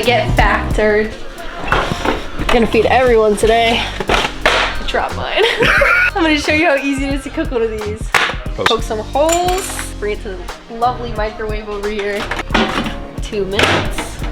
to get factored. Gonna feed everyone today. I dropped mine. I'm gonna show you how easy it is to cook one of these. Poke some holes, bring it to the lovely microwave over here. 2 minutes.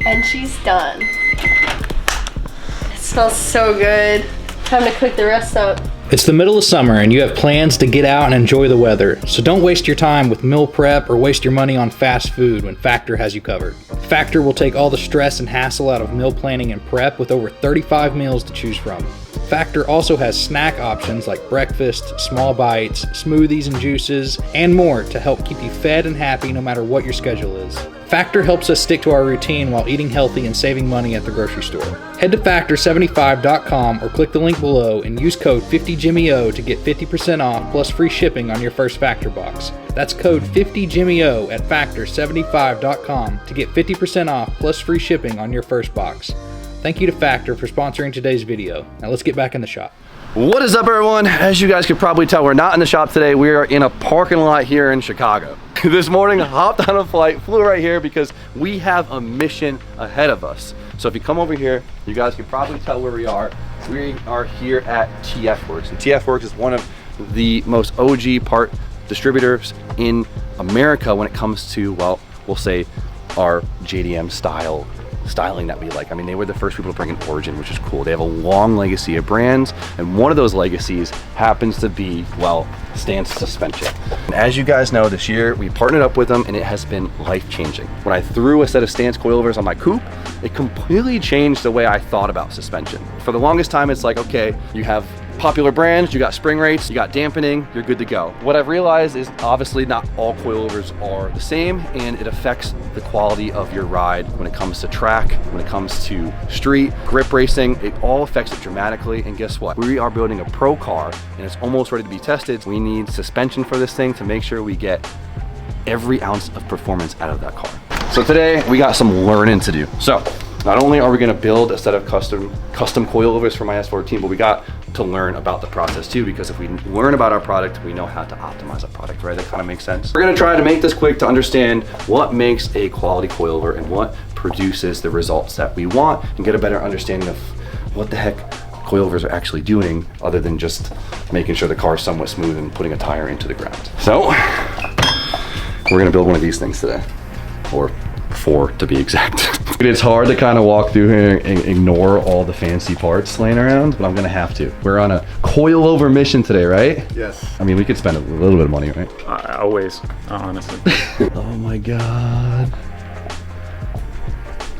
And she's done. It smells so good. Time to cook the rest up. It's the middle of summer and you have plans to get out and enjoy the weather, so don't waste your time with meal prep or waste your money on fast food when Factor has you covered. Factor will take all the stress and hassle out of meal planning and prep with over 35 meals to choose from. Factor also has snack options like breakfast, small bites, smoothies and juices, and more to help keep you fed and happy no matter what your schedule is. Factor helps us stick to our routine while eating healthy and saving money at the grocery store. Head to factor75.com or click the link below and use code 50JIMMYO to get 50% off plus free shipping on your first Factor box. That's code 50JIMMYO at factor75.com to get 50% off plus free shipping on your first box. Thank you to Factor for sponsoring today's video. Now let's get back in the shop. What is up, everyone? As you guys could probably tell, we're not in the shop today. We are in a parking lot here in Chicago. This morning, I hopped on a flight, flew right here because we have a mission ahead of us. So if you come over here, you guys can probably tell where we are. We are here at TF Works. And TF Works is one of the most OG part distributors in America when it comes to, well, we'll say our JDM styling that we like. I mean, they were the first people to bring in Origin, which is cool. They have a long legacy of brands, and one of those legacies happens to be, well, stance suspension. And as you guys know, this year we partnered up with them and it has been life-changing. When I threw a set of stance coilovers on my coupe, it completely changed the way I thought about suspension. For the longest time, it's like, okay, you have popular brands, you got spring rates, you got dampening, you're good to go. What I've realized is obviously not all coilovers are the same, and it affects the quality of your ride when it comes to track, when it comes to street, grip racing. It all affects it dramatically. And guess what? We are building a pro car and it's almost ready to be tested. We need suspension for this thing to make sure we get every ounce of performance out of that car. So today we got some learning to do. So not only are we going to build a set of custom coilovers for my S14, but we got to learn about the process too, because if we learn about our product, we know how to optimize our product, right? That kind of makes sense. We're going to try to make this quick to understand what makes a quality coilover and what produces the results that we want, and get a better understanding of what the heck coilovers are actually doing other than just making sure the car is somewhat smooth and putting a tire into the ground. So we're going to build one of these things today, or 4 to be exact. It's hard to kind of walk through here and ignore all the fancy parts laying around, but I'm gonna have to. We're on a coilover mission today, right? Yes. I mean, we could spend a little bit of money, right? Always, honestly. Oh my God.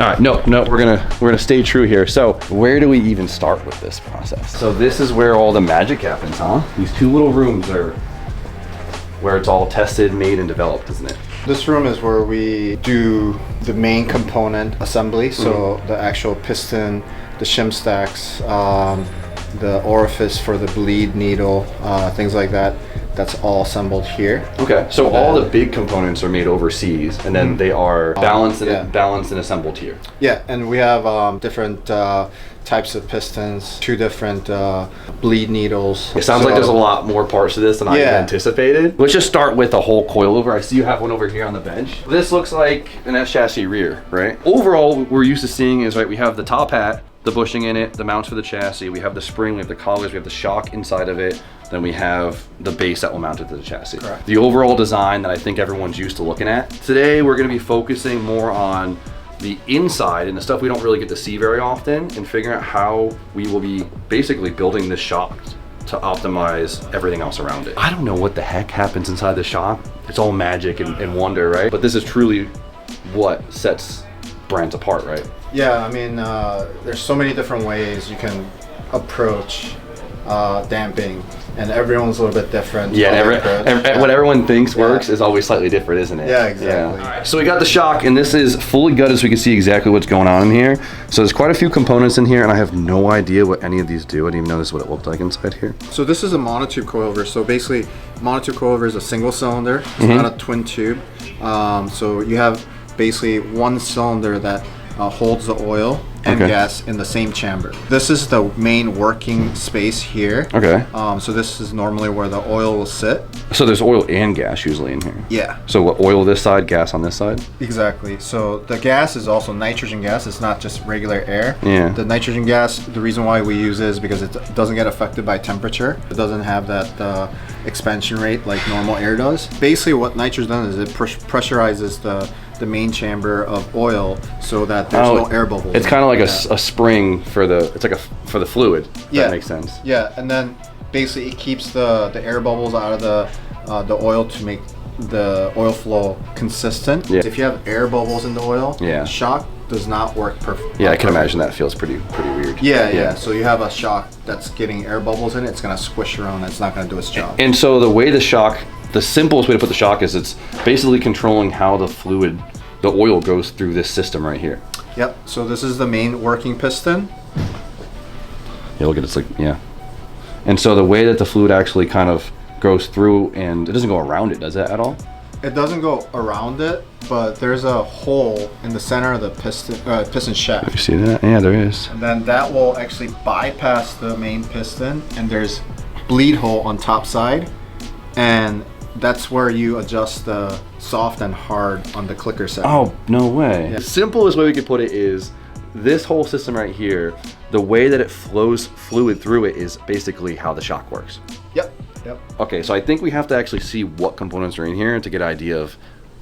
All right, no, we're gonna stay true here. So where do we even start with this process? So this is where all the magic happens, huh? These 2 little rooms are where it's all tested, made, and developed, isn't it? This room is where we do the main component assembly, so the actual piston, the shim stacks, the orifice for the bleed needle, things like that. That's all assembled here. Okay, so all the big components are made overseas, and then they are balanced and assembled here. Yeah, and we have different types of pistons, 2 different bleed needles. It sounds like there's a lot more parts to this than I even anticipated. Let's just start with the whole coilover. I see you have one over here on the bench. This looks like an S-chassis rear, right? Overall, what we're used to seeing is, right, we have the top hat, the bushing in it, the mounts for the chassis, we have the spring, we have the collars, we have the shock inside of it, then we have the base that will mount it to the chassis. Correct. The overall design that I think everyone's used to looking at. Today, we're gonna be focusing more on the inside and the stuff we don't really get to see very often, and figuring out how we will be basically building this shop to optimize everything else around it. I don't know what the heck happens inside the shop. It's all magic and wonder, right? But this is truly what sets brands apart, right? Yeah, I mean, there's so many different ways you can approach damping, and everyone's a little bit different. Yeah, what everyone thinks works is always slightly different, isn't it? Yeah, exactly. Yeah. So we got the shock, and this is fully gutted so we can see exactly what's going on in here. So there's quite a few components in here, and I have no idea what any of these do. I didn't even notice what it looked like inside here. So this is a monotube coilover. So basically, monotube coilover is a single cylinder. It's not a twin tube. So you have basically one cylinder that holds the oil, and gas in the same chamber. This is the main working space here. Okay. So this is normally where the oil will sit. So there's oil and gas usually in here. Yeah. So what, oil this side, gas on this side? Exactly. So the gas is also nitrogen gas. It's not just regular air. Yeah. The nitrogen gas, the reason why we use it is because it doesn't get affected by temperature. It doesn't have that expansion rate like normal air does. Basically what nitrogen does is it pressurizes the main chamber of oil so that there's no air bubbles. It's kind of like a spring for the, it's like for the fluid. Yeah. That makes sense. Yeah, and then basically it keeps the air bubbles out of the oil to make the oil flow consistent. Yeah. If you have air bubbles in the oil, shock does not work perfectly. Yeah, I can imagine that feels pretty weird. Yeah. So you have a shock that's getting air bubbles in it, it's gonna squish around, it's not gonna do its job. And so the way the shock, the simplest way to put the shock is it's basically controlling how the fluid, the oil goes through this system right here. Yep, so this is the main working piston. Yeah, look at it, it's like, yeah. And so the way that the fluid actually kind of goes through, and it doesn't go around it, does it at all? It doesn't go around it, but there's a hole in the center of the piston shaft. You see that? Yeah, there is. And then that will actually bypass the main piston, and there's bleed hole on top side, and that's where you adjust the soft and hard on the clicker setting. Oh, no way. Yeah. The simplest way we could put it is this whole system right here, the way that it flows fluid through it is basically how the shock works. Yep. Okay, so I think we have to actually see what components are in here to get an idea of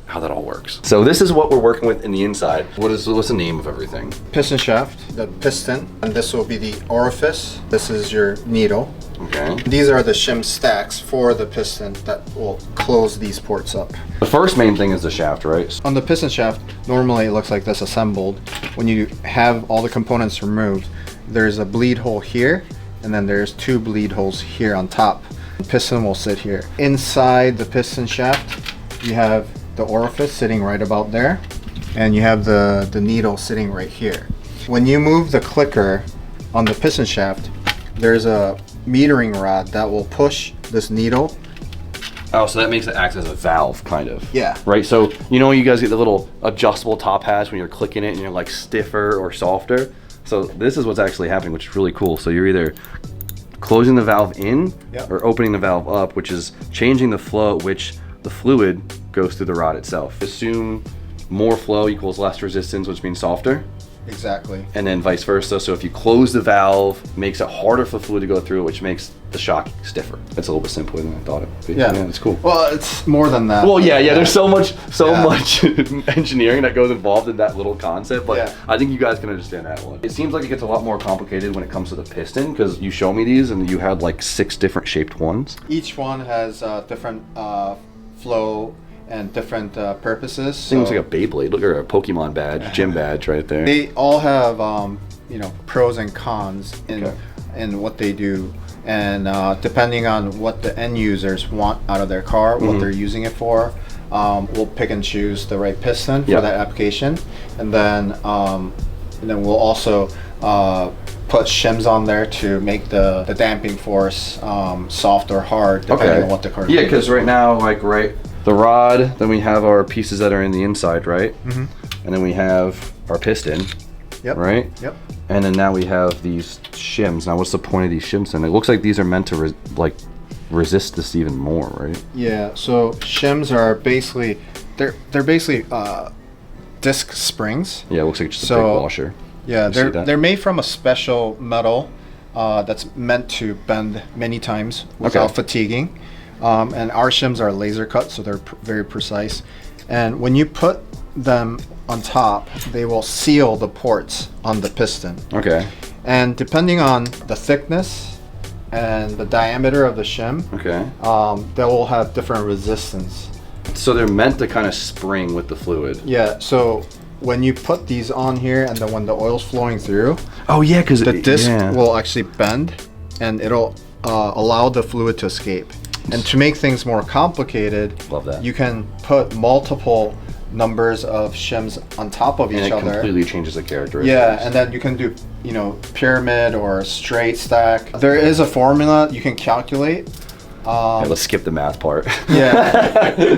how that all works. So this is what we're working with in the inside. What's the name of everything? Piston shaft, the piston, and this will be the orifice. This is your needle. Okay. These are the shim stacks for the piston that will close these ports up. The first main thing is the shaft, right? On the piston shaft, normally it looks like this assembled. When you have all the components removed, there's a bleed hole here, and then there's 2 bleed holes here on top. The piston will sit here. Inside the piston shaft, you have the orifice sitting right about there, and you have the needle sitting right here. When you move the clicker on the piston shaft, there's a metering rod that will push this needle. Oh, so that makes it act as a valve, kind of. Yeah. Right, so you know you guys get the little adjustable top hats when you're clicking it and you're like stiffer or softer? So this is what's actually happening, which is really cool. So you're either closing the valve in or opening the valve up, which is changing the flow at which the fluid goes through the rod itself. Assume more flow equals less resistance, which means softer. Exactly. And then vice versa. So if you close the valve, makes it harder for the fluid to go through, which makes the shock stiffer. It's a little bit simpler than I thought it would be. Yeah, it's cool. Well, it's more than that. Well, yeah. There's so much engineering that goes involved in that little concept, but I think you guys can understand that one. It seems like it gets a lot more complicated when it comes to the piston, because you show me these and you had like 6 different shaped ones. Each one has different flow and different purposes. This thing looks like a Beyblade. Look at a Pokemon badge, gym badge right there. They all have pros and cons in what they do, and depending on what the end users want out of their car, what they're using it for, we'll pick and choose the right piston for that application, and then we'll also put shims on there to make the damping force soft or hard, depending on what the car is. Yeah, because right now, the rod, then we have our pieces that are in the inside, right? And then we have our piston, right? Yep. And then now we have these shims. Now, what's the point of these shims? And it looks like these are meant to resist this even more, right? Yeah. So shims are basically they're basically disc springs. Yeah, it looks like just a big washer. Yeah, they're made from a special metal that's meant to bend many times without fatiguing. And our shims are laser cut, so they're very precise. And when you put them on top, they will seal the ports on the piston. Okay. And depending on the thickness and the diameter of the shim, they will have different resistance. So they're meant to kind of spring with the fluid. Yeah, so when you put these on here and then when the oil's flowing through, because the disc will actually bend and it'll allow the fluid to escape. And to make things more complicated, you can put multiple numbers of shims on top of each other. And it completely changes the characteristics. Yeah, and then you can do, pyramid or straight stack. There is a formula you can calculate. Let's skip the math part.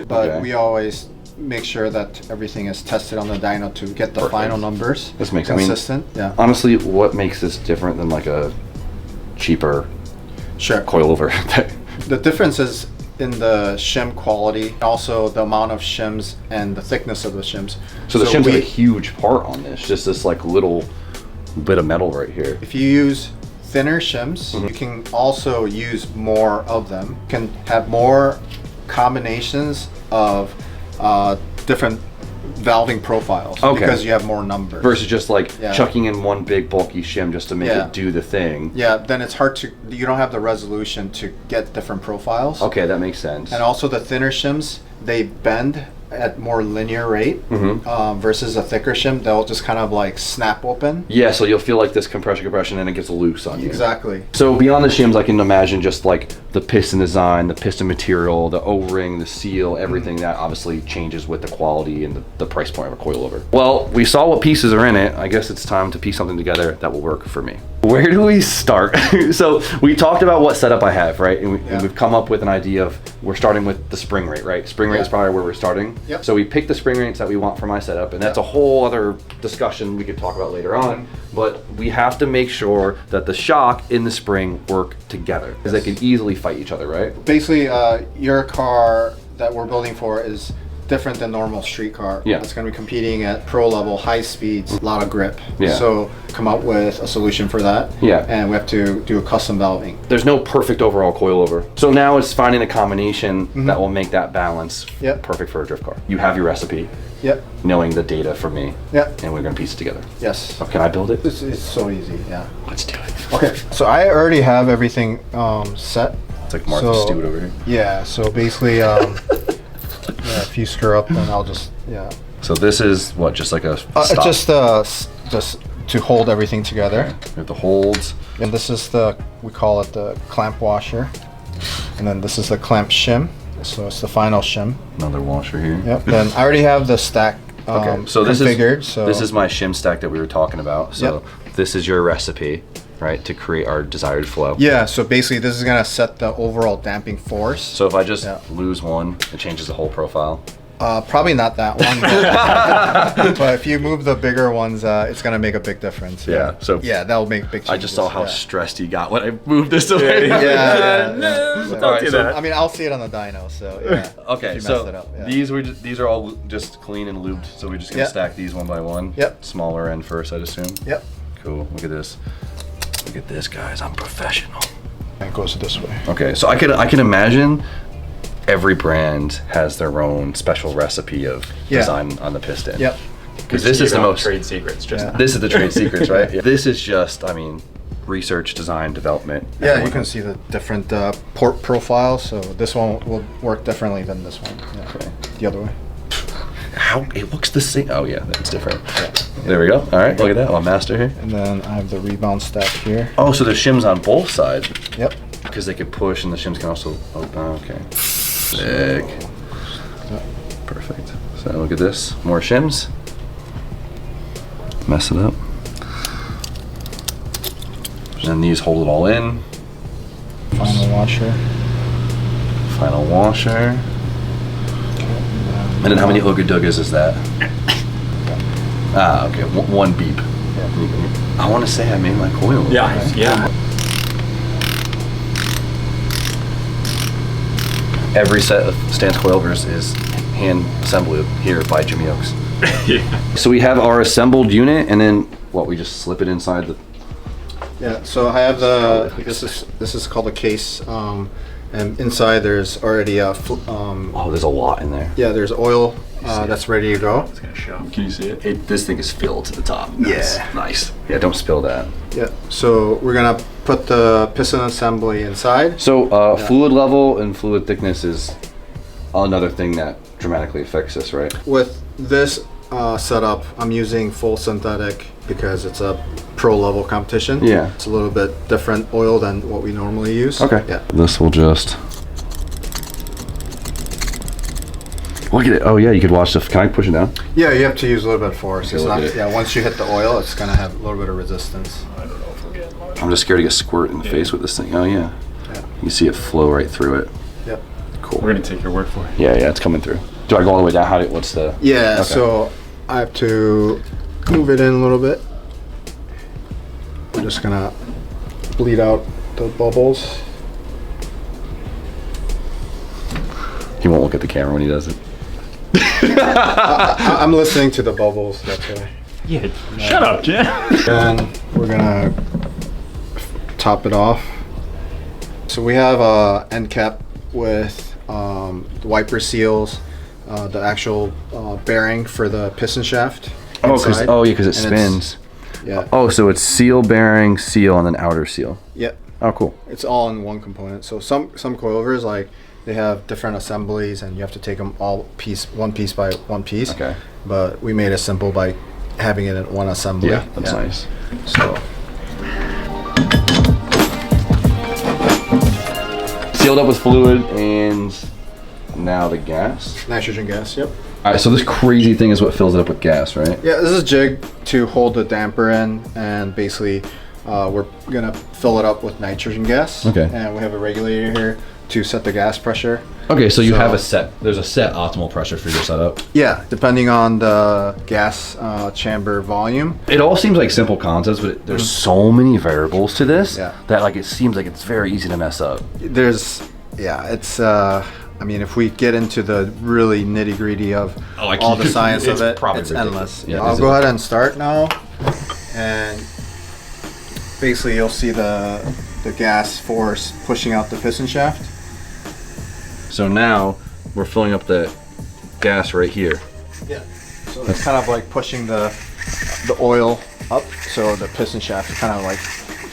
But we always make sure that everything is tested on the dyno to get the Perfect. final numbers. This makes consistent. Yeah. Honestly, what makes this different than like a cheaper Sure. coilover? The difference is in the shim quality, also the amount of shims and the thickness of the shims. So the shims are a huge part on this. Just this like little bit of metal right here. If you use thinner shims, you can also use more of them. You can have more combinations of different valving profiles because you have more numbers. Versus just like chucking in one big bulky shim just to make it do the thing. Yeah, then it's hard to, you don't have the resolution to get different profiles. Okay, that makes sense. And also the thinner shims, they bend at more linear rate versus a thicker shim, they'll just kind of like snap open. Yeah, so you'll feel like this compression and it gets loose on you. Exactly. So beyond the shims, I can imagine just like the piston design, the piston material, the O-ring, the seal, everything that obviously changes with the quality and the price point of a coilover. Well, we saw what pieces are in it. I guess it's time to piece something together that will work for me. Where do we start? So we talked about what setup I have, right? And we've come up with an idea of, we're starting with the spring rate, right? Spring rate is probably where we're starting. Yep. So we picked the spring rates that we want for my setup, and that's a whole other discussion we could talk about later on. But we have to make sure that the shock in the spring work together, because they can easily fight each other, right? Basically, your car that we're building for is different than normal street car. Yeah. It's going to be competing at pro level, high speeds, a lot of grip. Yeah. So come up with a solution for that. Yeah. And we have to do a custom valving. There's no perfect overall coilover. So now it's finding a combination that will make that balance perfect for a drift car. You have your recipe, knowing the data from me, and we're gonna piece it together. Yes. So can I build it? It's so easy, yeah. Let's do it. Okay, so I already have everything set. It's like Martha Stewart over here. Yeah, so basically, if you screw up, then I'll just, So this is what, just like a stop? Just to hold everything together. We have the holds. And this is we call it the clamp washer. And then this is the clamp shim. So it's the final shim. Another washer here. Yep. Then I already have the stack so this configured. This is my shim stack that we were talking about. So this is your recipe, right, to create our desired flow. Yeah, so basically this is gonna set the overall damping force. So if I just lose one, it changes the whole profile. Probably not that one, but if you move the bigger ones, it's gonna make a big difference. Yeah. So that'll make big changes. I just saw how stressed he got when I moved this away. Don't do that. I mean, I'll see it on the dyno. So Okay. If you So mess it up, these are all just clean and lubed. So we're just gonna stack these one by one. Yep. Smaller end first, I'd assume. Yep. Cool. Look at this. Look at this, guys. I'm professional. And it goes this way. Okay. So I can imagine every brand has their own special recipe of design on the piston. Yep. Because this is the most trade secrets. This is the trade secrets, right? This is just, I mean, research, design, development. Yeah, you can see the different port profiles. So this one will work differently than this one. Yeah. Okay. The other way. How it looks the same? Oh yeah, that's different. There we go. All right, look at that. I'll master here. And then I have the rebound stack here. Oh, so there's shims on both sides. Yep. Because they could push and the shims can also open. Okay. Sick. Perfect. So look at this. More shims. Mess it up. And then these hold it all in. Final washer. Final washer. And then how many ooga doogas is that? Okay. One beep. Yeah. I want to say I made my coil. Yeah. Every set of Stance coilovers is hand assembled here by Jimmy Oaks. So we have our assembled unit, and then what? We just slip it inside the. Yeah. So I have this is called a case, and inside there's already Oh, there's a lot in there. yeah, there's oil that's ready to go. It's gonna show. Can you see it? This thing is filled to the top. Yeah. Nice. Yeah, don't spill that. Yeah. So we're gonna put the piston assembly inside. So fluid level and fluid thickness is another thing that dramatically affects this, right? With this setup, I'm using full synthetic because it's a pro level competition. Yeah. It's a little bit different oil than what we normally use. Okay. Yeah. This will just. Look at it. Oh yeah, you could watch the. Can I push it down? Yeah, you have to use a little bit of force. It's look not. at it. Yeah. Once you hit the oil, it's gonna have a little bit of resistance. I don't know if we're getting much. I'm just scared to get squirt in the face with this thing. Oh yeah. You see it flow right through it. Yep. Cool. We're gonna take your word for it. Yeah, it's coming through. Do I go all the way down? What's the? Yeah, Okay. so I have to move it in a little bit. I'm just gonna bleed out the bubbles. He won't look at the camera when he does it. I'm listening to the bubbles, that's why. Yeah, shut up, Jen. Then we're gonna top it off. So we have a end cap with the wiper seals, the actual bearing for the piston shaft. inside, because it and it's- spins. Yeah. Oh, so it's seal, bearing, seal, and then outer seal. Yep. Oh, cool. It's all in one component. So some coilovers, like, they have different assemblies and you have to take them all one piece by one piece. Okay. But we made it simple by having it in one assembly. Yeah, that's nice. So Sealed up with fluid and now the gas. nitrogen gas, yep. All right, so this crazy thing is what fills it up with gas, right? Yeah, this is a jig to hold the damper in, and basically we're gonna fill it up with nitrogen gas. Okay. And we have a regulator here to set the gas pressure. Okay, so you So- have there's a set optimal pressure for your setup. Yeah, depending on the gas chamber volume. It all seems like simple concepts, but there's so many variables to this Yeah. that like it seems like it's very easy to mess up. It's I mean, if we get into the really nitty gritty of Like, all the science of it's it, probably it's ridiculous. endless. Yeah, I'll is go it? ahead and start now, and basically you'll see the gas force pushing out the piston shaft. So now we're filling up the gas right here. Yeah. So it's kind of like pushing the oil up, so the piston shaft kind of like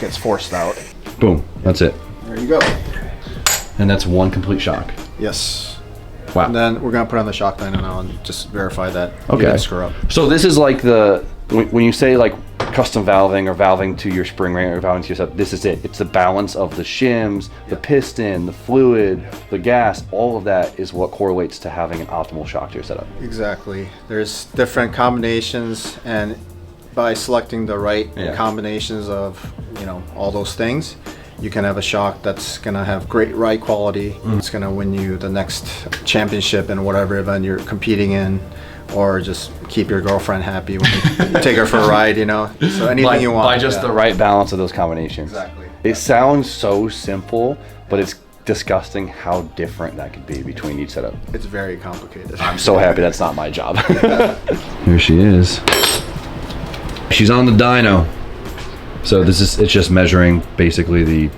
gets forced out. Boom, that's it. There you go. And that's one complete shock. Yes. Wow. And then we're gonna put on the shock dyno now and just verify that you Okay. didn't screw up. So this is like when you say like custom valving or valving to your spring ring or valving to yourself, this is it. It's the balance of the shims, the piston, the fluid, the gas, all of that is what correlates to having an optimal shock to your setup. Exactly. There's different combinations, and by selecting the right Yeah. combinations of, all those things, you can have a shock that's gonna have great ride quality. It's gonna win you the next championship in whatever event you're competing in, or just keep your girlfriend happy when you take her for a ride, So anything you want. By just yeah. the right balance of those combinations. Exactly. It sounds so simple, but it's disgusting how different that could be between each setup. It's very complicated. I'm so happy that's not my job. Here she is. She's on the dyno. So it's just measuring basically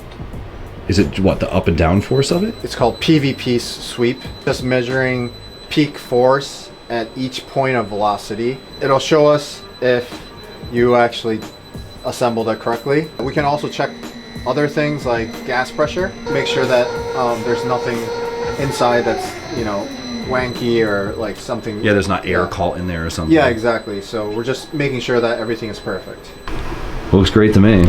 is it what, the up and down force of it? It's called PVP sweep. Just measuring peak force at each point of velocity. It'll show us if you actually assembled it correctly. We can also check other things like gas pressure. Make sure that there's nothing inside that's, wanky or like something. Yeah, there's not air caught in there or something. Yeah, exactly. So we're just making sure that everything is perfect. Looks great to me.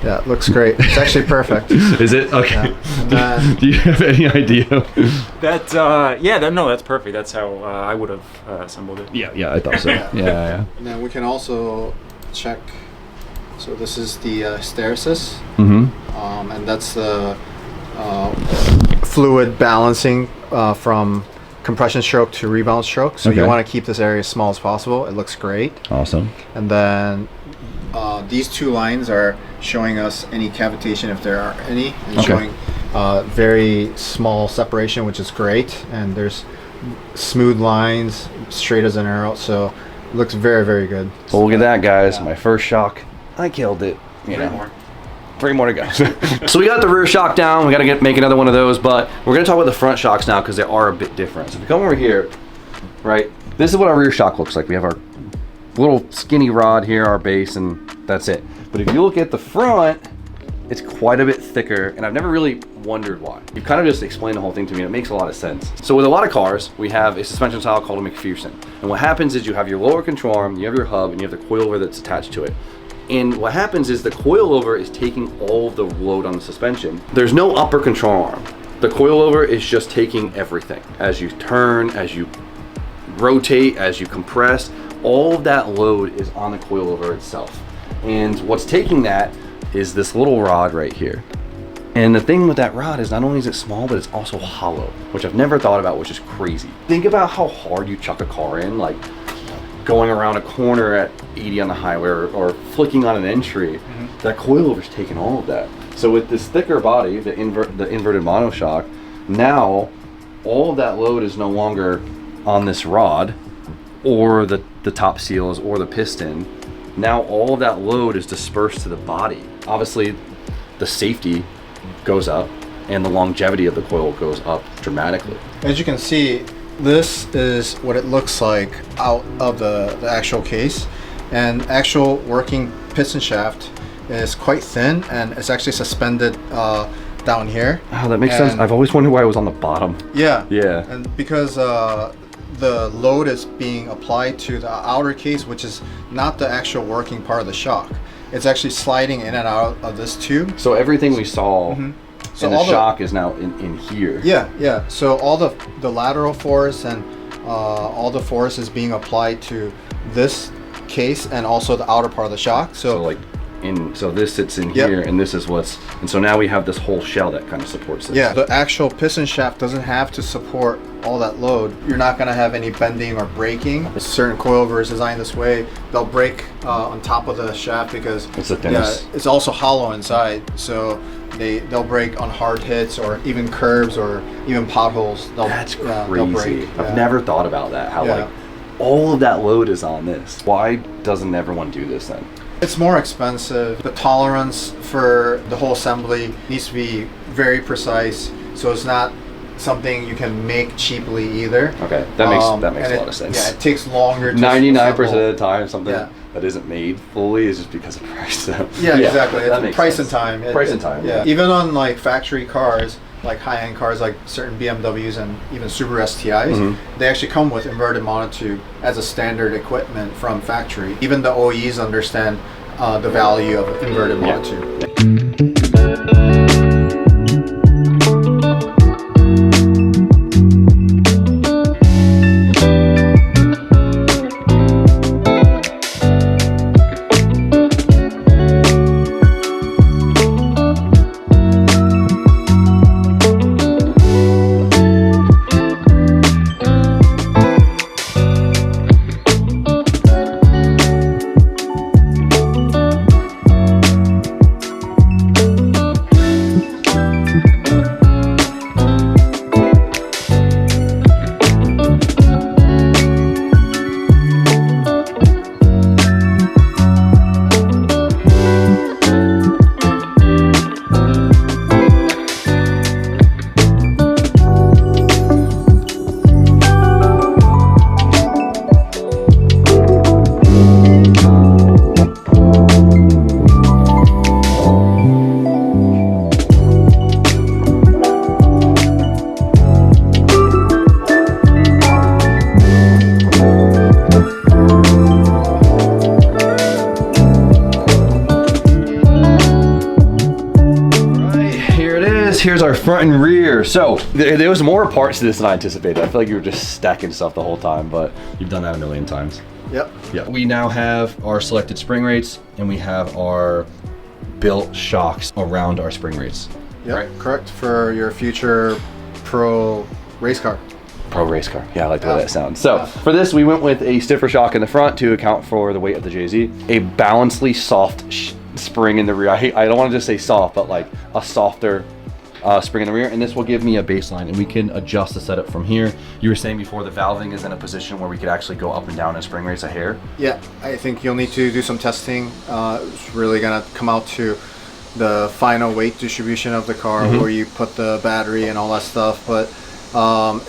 Yeah, it looks great. It's actually perfect. Is it? Okay. And then, Do you have any idea? That's perfect. That's how I would have assembled it. Yeah, I thought so. Yeah. and then we can also check. So this is the hysteresis. Mm-hmm. And that's the fluid balancing from compression stroke to rebound stroke. So you Okay. want to keep this area as small as possible. It looks great. Awesome. And then these two lines are showing us any cavitation if there are any, and Okay. showing very small separation, which is great. And there's smooth lines, straight as an arrow. So it looks very, very good. Well, look at that, guys. My first shock. I killed it. Three more to go. So we got the rear shock down. We got to make another one of those, but we're going to talk about the front shocks now because they are a bit different. So if we come over here, right, this is what our rear shock looks like. We have our little skinny rod here, our base, and that's it. But if you look at the front, it's quite a bit thicker, and I've never really wondered why. You've kind of just explained the whole thing to me, and it makes a lot of sense. So with a lot of cars, we have a suspension style called a McPherson. And what happens is you have your lower control arm, you have your hub, and you have the coilover that's attached to it. And what happens is the coilover is taking all of the load on the suspension. There's no upper control arm. The coilover is just taking everything. As you turn, as you rotate, as you compress, all of that load is on the coilover itself. And what's taking that is this little rod right here. And the thing with that rod is not only is it small, but it's also hollow, which I've never thought about, which is crazy. Think about how hard you chuck a car in, like going around a corner at 80 on the highway or flicking on an entry. That coilover's taking all of that. So with this thicker body, the inverted monoshock, now all of that load is no longer on this rod or the top seals or the piston. Now all of that load is dispersed to the body. Obviously, the safety goes up and the longevity of the coil goes up dramatically. As you can see, this is what it looks like out of the actual case, and actual working piston shaft is quite thin and it's actually suspended down here. Oh, that makes sense. I've always wondered why it was on the bottom. Yeah. Yeah. And because the load is being applied to the outer case, which is not the actual working part of the shock. It's actually sliding in and out of this tube. So everything we saw So in the all shock is now in here. Yeah. So all the lateral force and all the force is being applied to this case and also the outer part of the shock. So like so this sits in here, and this is and so now we have this whole shell that kind of supports this. Yeah, the actual piston shaft doesn't have to support all that load. You're not going to have any bending or braking. Certain coilovers designed this way, they'll break on top of the shaft because it's the thinnest. It's also hollow inside, so they'll break on hard hits or even curves or even potholes. That's crazy. They'll break. I've never thought about that. How like all of that load is on this. Why doesn't everyone do this then? It's more expensive. The tolerance for the whole assembly needs to be very precise, so it's not something you can make cheaply either. Okay, that makes a lot of sense. Yeah, it takes longer. 99% of the time, something Yeah. that isn't made fully is just because of price. So. Yeah, exactly. That It's makes price sense. and time. Price and time. Yeah. Even on like factory cars, like high-end cars, like certain BMWs and even Subaru STIs, they actually come with inverted monotube as a standard equipment from factory. Even the OEs understand the value of inverted monotube. Here's our front and rear. So there was more parts to this than I anticipated. I feel like you were just stacking stuff the whole time, but you've done that a million times. Yep. Yeah. We now have our selected spring rates and we have our built shocks around our spring rates. Yep. Right. Correct for your future pro race car. Pro race car. Yeah, I like the way that sounds. So for this, we went with a stiffer shock in the front to account for the weight of the JZ. A balancedly soft spring in the rear. I don't want to just say soft, but like a softer spring in the rear, and this will give me a baseline and we can adjust the setup from here. You were saying before the valving is in a position where we could actually go up and down in spring rates a hair. Yeah, I think you'll need to do some testing. It's really gonna come out to the final weight distribution of the car, where you put the battery and all that stuff, but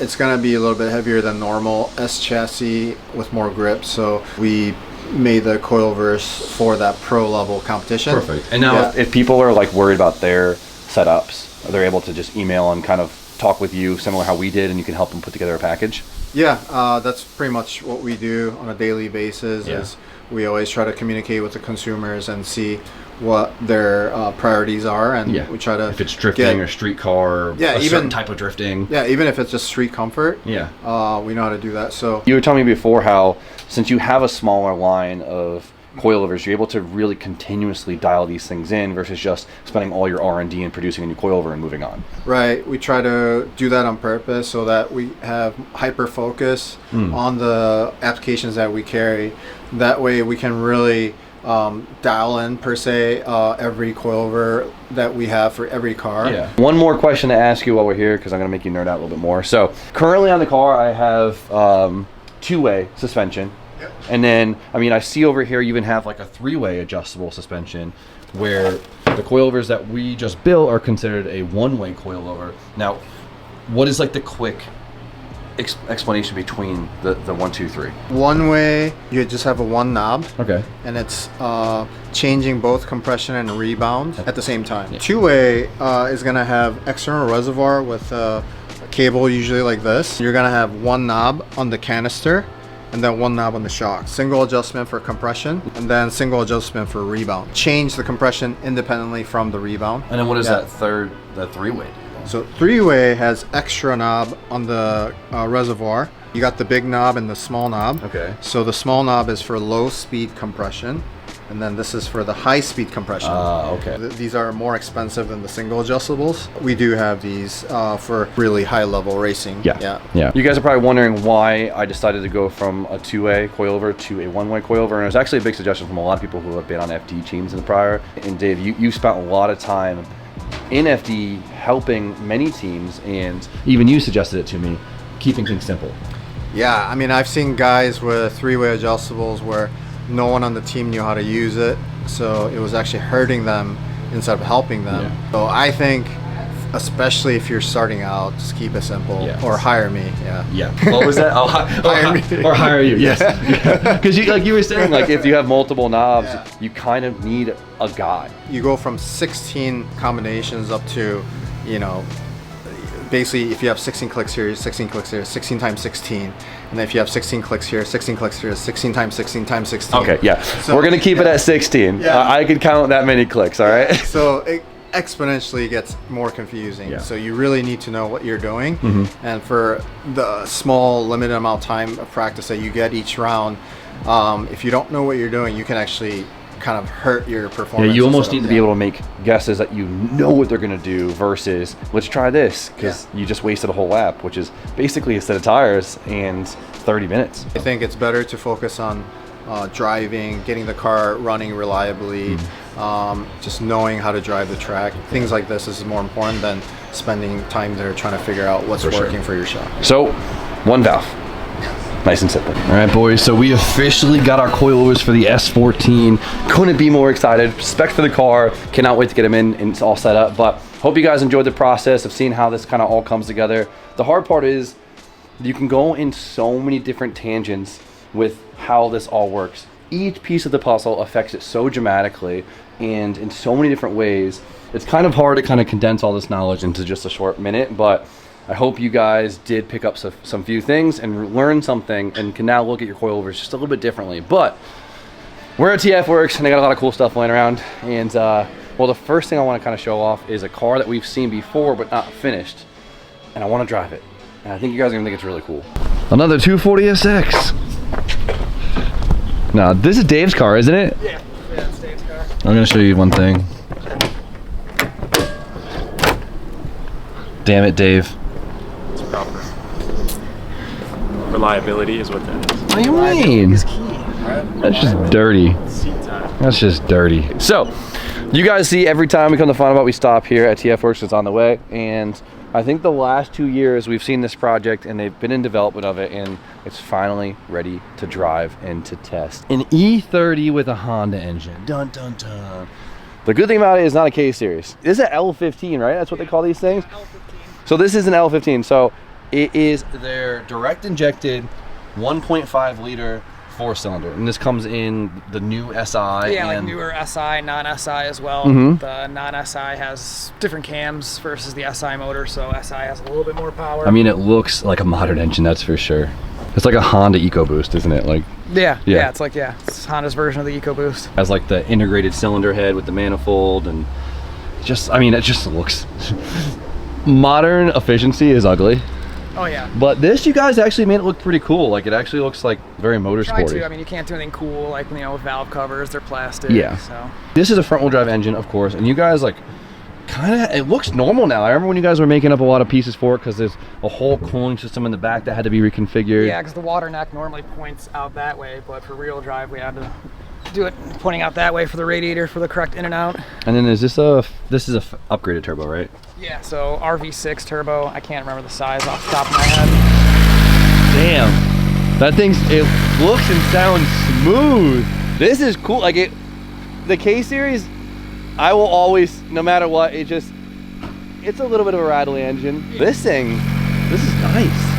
it's gonna be a little bit heavier than normal S chassis with more grip, so we made the coilovers for that pro level competition. Perfect. And now if people are like worried about their setups, they're able to just email and kind of talk with you similar how we did, and you can help them put together a package. Yeah, that's pretty much what we do on a daily basis. Is we always try to communicate with the consumers and see what their priorities are, and we try to, if it's drifting or street car, a certain type of drifting. Yeah, even if it's just street comfort. Yeah. We know how to do that. So you were telling me before how since you have a smaller line of coilovers, you're able to really continuously dial these things in versus just spending all your R&D and producing a new coilover and moving on. Right. We try to do that on purpose so that we have hyper focus on the applications that we carry. That way we can really dial in per se every coilover that we have for every car. Yeah. One more question to ask you while we're here, because I'm going to make you nerd out a little bit more. So currently on the car I have two-way suspension. Yep. And then, I mean, I see over here you even have like a three-way adjustable suspension where the coilovers that we just built are considered a one-way coilover. Now, what is like the quick explanation between the 1, 2, 3? One way, you just have a one knob. Okay. And it's changing both compression and rebound at the same time. Two-way is going to have external reservoir with a cable usually like this. You're going to have one knob on the canister and then one knob on the shock. Single adjustment for compression and then single adjustment for rebound. Change the compression independently from the rebound. And then what is that three-way do? So three-way has extra knob on the reservoir. You got the big knob and the small knob. Okay. So the small knob is for low speed compression, and then this is for the high speed compression. Okay. These are more expensive than the single adjustables. We do have these for really high level racing. Yeah. You guys are probably wondering why I decided to go from a two-way coilover to a one-way coilover, and it was actually a big suggestion from a lot of people who have been on FD teams in the prior. And Dave, you spent a lot of time in FD helping many teams, and even you suggested it to me, keeping things simple. Yeah, I mean, I've seen guys with three-way adjustables where no one on the team knew how to use it, so it was actually hurting them instead of helping them. Yeah. So I think, especially if you're starting out, just keep it simple, or hire me. Yeah. What was that? Hire me. Or hire you. Yes. Because you were saying, like, if you have multiple knobs, you kind of need a guide. You go from 16 combinations up to, you know, basically if you have 16 clicks here, 16 clicks here, 16 times 16. And then if you have 16 clicks here, 16 clicks here, 16 times 16 times 16. Okay, yeah. So, we're going to keep it at 16. Yeah. I could count that many clicks, all right? So it exponentially gets more confusing. Yeah. So you really need to know what you're doing. And for the small limited amount of time of practice that you get each round, if you don't know what you're doing, you can actually kind of hurt your performance. Yeah, you almost need to be able to make guesses that you know what they're going to do versus let's try this, because you just wasted a whole lap, which is basically a set of tires and 30 minutes. I think it's better to focus on driving, getting the car running reliably, just knowing how to drive the track. Things like this is more important than spending time there trying to figure out what's working for your shop. So, one valve. Nice and simple. All right, boys, so we officially got our coilovers for the S14. Couldn't be more excited. Spec for the car. Cannot wait to get them in and it's all set up. But hope you guys enjoyed the process of seeing how this kind of all comes together. The hard part is you can go in so many different tangents with how this all works. Each piece of the puzzle affects it so dramatically and in so many different ways. It's kind of hard to kind of condense all this knowledge into just a short minute, but I hope you guys did pick up some few things and learn something and can now look at your coilovers just a little bit differently. But we're at TF Works and they got a lot of cool stuff laying around. And well, the first thing I want to kind of show off is a car that we've seen before but not finished. And I want to drive it. And I think you guys are going to think it's really cool. Another 240SX. Now, this is Dave's car, isn't it? Yeah, it's Dave's car. I'm going to show you one thing. Damn it, Dave. It's proper. Reliability is what that is. What do you mean? That's just dirty. Seat time. That's just dirty. So, you guys see every time we come to Fun About, we stop here at TF Works. It's on the way. And I think the last 2 years we've seen this project and they've been in development of it and it's finally ready to drive and to test. An E30 with a Honda engine. Dun, dun, dun. The good thing about it is not a K series. This is an L15, right? That's what they call these things? L15. So this is an L15. So it is their direct injected 1.5 liter 4-cylinder. And this comes in the new SI. Yeah, like and newer SI, non-SI as well. The non-SI has different cams versus the SI motor, so SI has a little bit more power. I mean, it looks like a modern engine, that's for sure. It's like a Honda EcoBoost, isn't it? Like, yeah, it's Honda's version of the EcoBoost. has like the integrated cylinder head with the manifold and just, I mean, it just looks modern. Efficiency is ugly. Oh yeah. But this, you guys actually made it look pretty cool. Like it actually looks like very Try motorsporty. to. I mean, you can't do anything cool like, you know, with valve covers. They're plastic. Yeah. So. This is a front wheel drive engine, of course, and you guys like kind of, it looks normal now. I remember when you guys were making up a lot of pieces for it because there's a whole cooling system in the back that had to be reconfigured. Yeah, because the water neck normally points out that way, but for rear-wheel drive, we had to do it pointing out that way for the radiator for the correct in and out. And then is this a upgraded turbo, right? Yeah, so RV6 turbo. I can't remember the size off the top of my head. Damn, that thing's, it looks and sounds smooth. This is cool. Like it, the K series, I will always, no matter what, it's a little bit of a rattly engine. This thing, this is nice.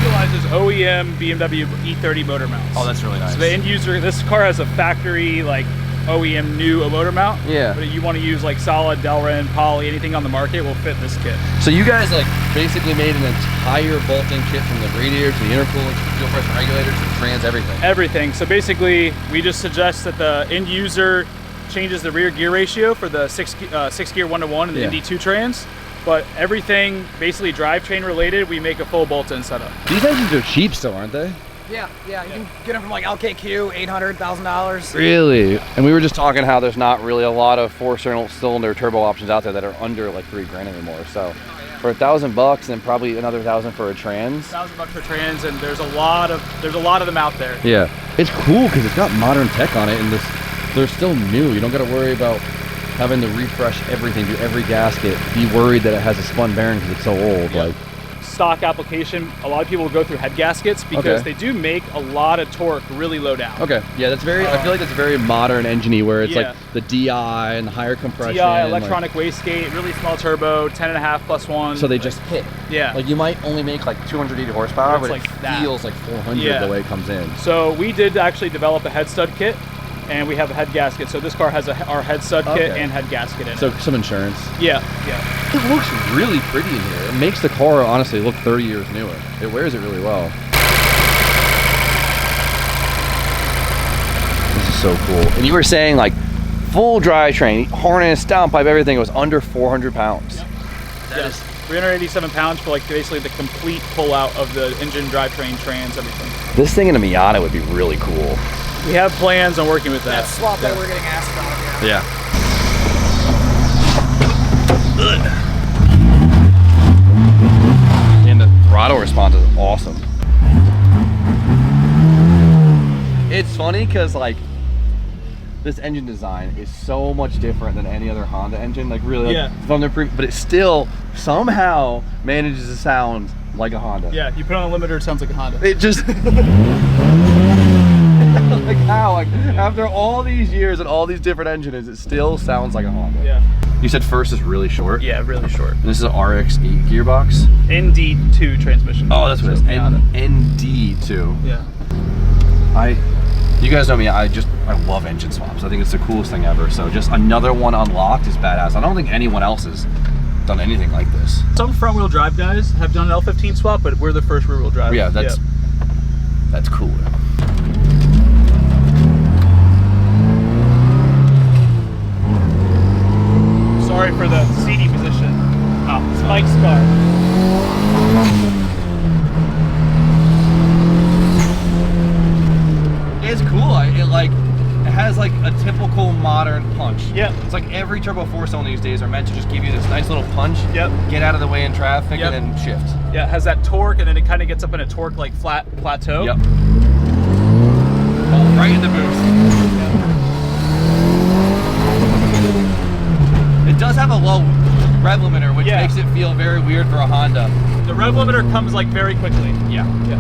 Utilizes OEM BMW E30 motor mounts. Oh, that's really nice. So the end user, this car has a factory like OEM new motor mount. Yeah. But if you want to use like solid, Delrin, poly, anything on the market will fit this kit. So you guys like basically made an entire bolt-in kit from the radiator to the intercooler to the fuel pressure regulator to the trans, everything. Everything. So basically, we just suggest that the end user changes the rear gear ratio for the six gear 1-to-1 and the ND2 trans. But everything basically drivetrain related, we make a full bolt-in setup. These engines are cheap still, aren't they? Yeah, you can get them from like LKQ, $800, $1,000. Really? And we were just talking how there's not really a lot of 4-cylinder turbo options out there that are under like $3 grand anymore. So for $1,000 and probably another $1,000 for a trans. $1,000 for trans, and there's a lot of them out there. Yeah, it's cool because it's got modern tech on it, and they're still new. You don't got to worry about having to refresh everything, do every gasket, be worried that it has a spun bearing because it's so old. Yeah. Like stock application, a lot of people will go through head gaskets because they do make a lot of torque really low down. Okay, yeah, that's very, I feel like that's very modern engine-y where it's Yeah. like the DI and the higher compression. DI, and, electronic wastegate, really small turbo, 10.5 +1. so they just hit. Yeah. Like you might only make like 280 horsepower, but It's it like that. feels like 400 Yeah. the way it comes in. So we did actually develop a head stud kit, and we have a head gasket. So this car has our head stud kit Okay. and head gasket in So it. some insurance. Yeah. It looks really pretty in here. It makes the car honestly look 30 years newer. It wears it really well. This is so cool. And you were saying like full drivetrain, harness, downpipe, everything, it was under 400 pounds. Yep. That is 387 pounds for like basically the complete pull out of the engine, drivetrain, trans, everything. This thing in a Miata would be really cool. We have plans on working with that. That swap that we're getting asked about, yeah. Yeah. And the throttle response is awesome. It's funny because like this engine design is so much different than any other Honda engine. Like really, Yeah. from the but it still somehow manages to sound like a Honda. Yeah, you put on a limiter, it sounds like a Honda. It just like how like after all these years and all these different engines, it still sounds like a Honda. Yeah. You said first is really short. Yeah, really short. And this is an RX-8 gearbox. ND2 transmission. Oh, that's what it is. Miata. ND2. Yeah. You guys know me. I love engine swaps. I think it's the coolest thing ever. So just another one unlocked is badass. I don't think anyone else has done anything like this. Some front wheel drive guys have done an L15 swap, but we're the first rear wheel drive. Yeah, that's cool. Sorry for the seating position. Oh, Spike's car. It's cool. It has like a typical modern punch. Yep. It's like every turbo 4-cylinder these days are meant to just give you this nice little punch. Yep. Get out of the way in traffic Yep. and then shift. Yeah, it has that torque, and then it kind of gets up in a torque like flat plateau. Yep. Oh, right in the boost. It does have a low rev limiter, which Yeah. makes it feel very weird for a Honda. The rev limiter comes like very quickly. Yeah. Yeah.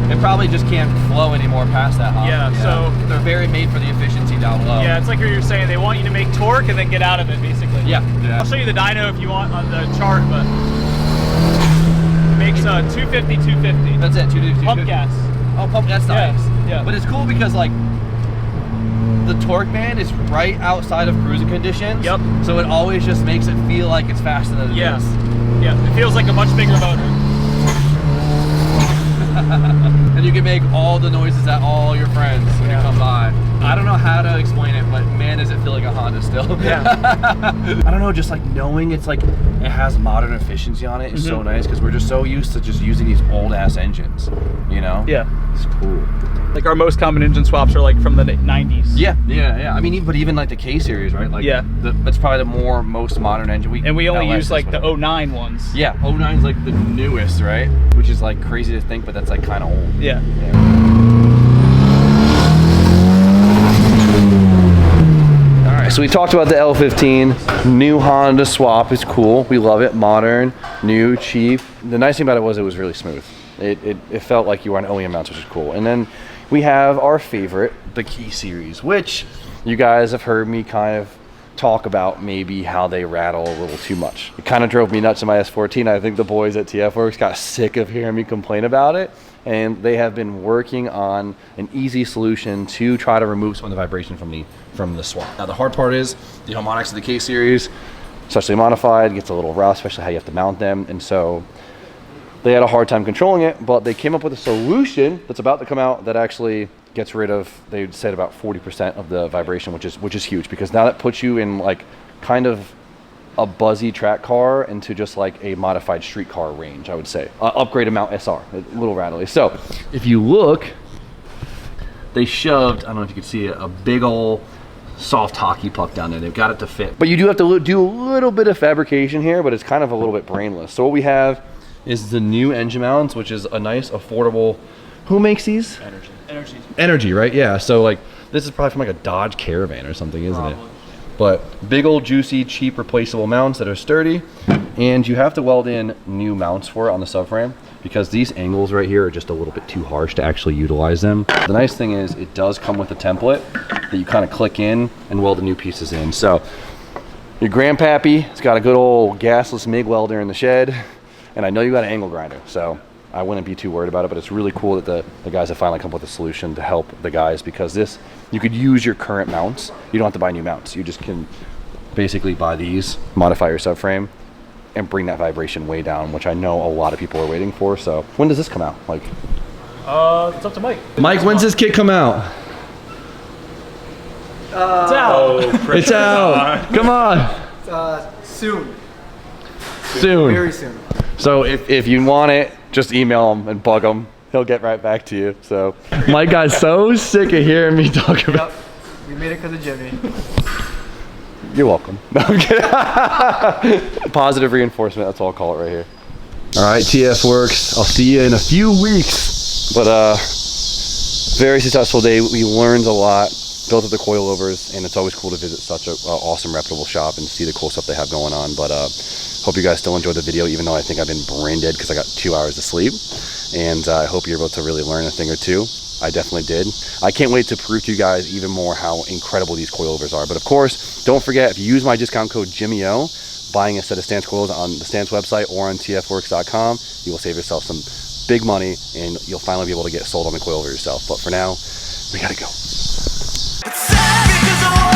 It probably just can't flow anymore past that Honda. Yeah, so- they're very made for the efficiency down low. Yeah, it's like what you're saying. They want you to make torque and then get out of it, basically. Yeah. I'll show you the dyno if you want on the chart, but it makes 250, 250. That's it. 250. Pump gas. Oh, pump. That's Yeah, nice. yeah. But it's cool because like the torque band is right outside of cruising conditions. Yep. So it always just makes it feel like it's faster than it is. Yeah. Yeah, it feels like a much bigger motor. And you can make all the noises at all your friends when you come by. I don't know how to explain it, but man, does it feel like a Honda still. Yeah. I don't know, just like knowing it's like, it has modern efficiency on it is so nice, because we're just so used to just using these old ass engines, you know? Yeah. It's cool. Like our most common engine swaps are like from the 90s. Yeah. I mean, but even like the K series, right? Like, Yeah. That's probably the most modern engine. We only use like the 09 ones. Yeah, 09's like the newest, right? Which is like crazy to think, but that's like kind of old. Yeah. All right, so we talked about the L15. New Honda swap is cool. We love it. Modern, new, cheap. The nice thing about it was really smooth. It felt like you were on OEM mounts, which is cool. And then we have our favorite, the Key series, which you guys have heard me kind of talk about maybe how they rattle a little too much. It kind of drove me nuts in my S14. I think the boys at TF Works got sick of hearing me complain about it, and they have been working on an easy solution to try to remove some of the vibration from the swap. Now the hard part is the harmonics of the K series, especially modified, gets a little rough, especially how you have to mount them, and so they had a hard time controlling it, but they came up with a solution that's about to come out that actually gets rid of, they said, about 40% of the vibration, which is huge, because now that puts you in like kind of a buzzy track car into just like a modified street car range, I would say. Upgraded mount SR, a little rattly. So if you look, they shoved, I don't know if you can see it, a big old soft hockey puck down there. They've got it to fit. But you do have to do a little bit of fabrication here, but it's kind of a little bit brainless. So what we have is the new engine mounts, which is a nice, affordable, who makes these? Energy, right? Yeah, so like, this is probably from like a Dodge Caravan or something, isn't it? But big old juicy, cheap replaceable mounts that are sturdy, and you have to weld in new mounts for it on the subframe, because these angles right here are just a little bit too harsh to actually utilize them. The nice thing is it does come with a template that you kind of click in and weld the new pieces in. So your grandpappy has got a good old gasless MIG welder in the shed, and I know you got an angle grinder, so I wouldn't be too worried about it. But it's really cool that the guys have finally come up with a solution to help the guys, because this, you could use your current mounts. You don't have to buy new mounts. You just can basically buy these, modify your subframe, and bring that vibration way down, which I know a lot of people are waiting for. So when does this come out? Like, it's up to Mike. Mike, when's this kit come out? It's out. It's out. Come on. Soon. Soon. Very soon. So if you want it, just email him and bug him. He'll get right back to you. So Mike got so sick of hearing me talk about. Yep. We made it because of Jimmy. You're welcome. No, I'm kidding. Positive reinforcement. That's all I'll call it right here. All right, TF Works. I'll see you in a few weeks. But very successful day. We learned a lot. Built up the coilovers, and it's always cool to visit such an awesome, reputable shop and see the cool stuff they have going on. But hope you guys still enjoyed the video, even though I think I've been brain dead because I got 2 hours of sleep. And I hope you're able to really learn a thing or two. I definitely did. I can't wait to prove to you guys even more how incredible these coilovers are. But of course, don't forget, if you use my discount code JimmyO, buying a set of Stance coils on the Stance website or on tfworks.com, you will save yourself some big money, and you'll finally be able to get sold on the coilover yourself. But for now, we gotta go. It's sad because I